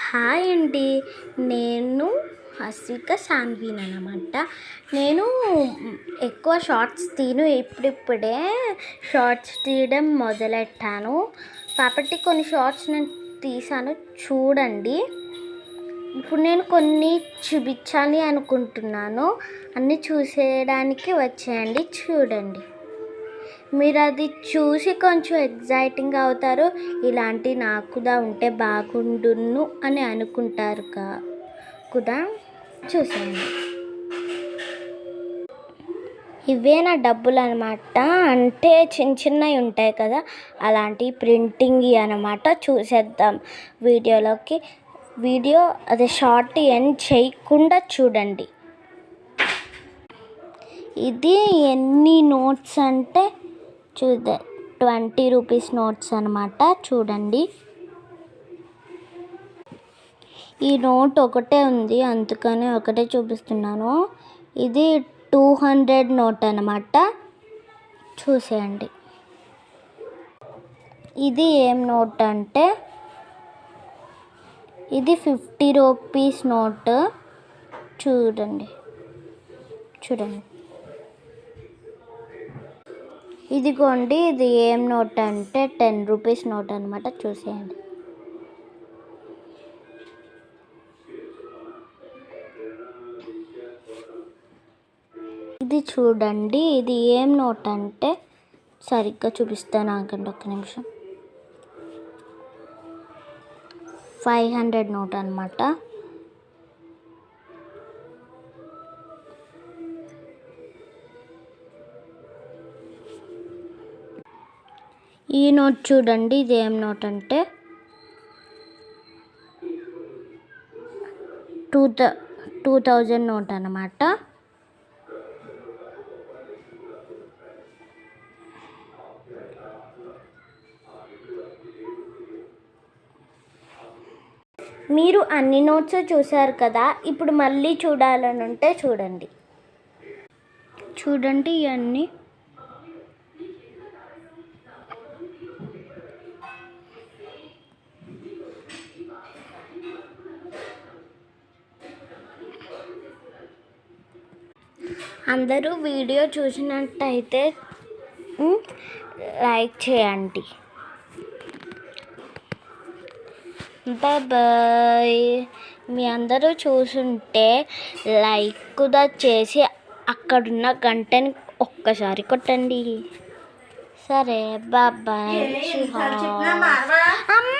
Hi అండి, నేను హసిక సాన్వీన్ అనమాట. నేను ఎక్కువ షార్ట్స్ తీను, ఇప్పుడిప్పుడే షార్ట్స్ తీయడం మొదలెట్టాను కాబట్టి కొన్ని షార్ట్స్ నేను తీసాను, చూడండి. ఇప్పుడు నేను కొన్ని చూపించాలి అనుకుంటున్నాను, అన్నీ చూసేయడానికి వచ్చేయండి, చూడండి. మీరు అది చూసి కొంచెం ఎగ్జైటింగ్ అవుతారు, ఇలాంటి నాకు కూడా ఉంటే బాగుండును అని అనుకుంటారు కూడా. చూసేయండి. ఇవే నా డబ్బులు అనమాట, అంటే చిన్న చిన్నవి ఉంటాయి కదా, అలాంటి ప్రింటింగ్ అనమాట. చూసేద్దాం వీడియోలోకి. అదే షార్ట్ ఎండ్ చేయకుండా చూడండి. ఇది ఎన్ని నోట్స్ అంటే 20 రూపీస్ నోట్స్ అనమాట. చూడండి, ఈ నోట్ ఒకటే ఉంది, అందుకని ఒకటే చూపిస్తున్నాను. ఇది 200 నోట్ అనమాట. చూసేయండి. ఇది ఏం నోట్ అంటే ఇది 50 రూపీస్ నోట్. చూడండి. ఇదిగోండి, ఇది ఏం నోట్ అంటే 10 రూపీస్ నోట్ అనమాట. చూసేయండి. ఇది చూడండి, ఇది ఏం నోట్ అంటే సరిగ్గా చూపిస్తాను, ఆగండి ఒక్క నిమిషం. 500 నోట్ అనమాట. ఈ నోట్ చూడండి, ఇది ఏం నోట్ అంటే 2000 నోట్ అన్నమాట. మీరు అన్ని నోట్స్ చూసారు కదా, ఇప్పుడు మళ్ళీ చూడాలని ఉంటే చూడండి ఇవన్నీ. అందరూ వీడియో చూసినట్టయితే లైక్ చేయండి. బాయ్. మీ అందరూ చూసుంటే లైక్ కూడా చేసి అక్కడున్న గంటని ఒక్కసారి కొట్టండి. సరే, బాయ్. అమ్మ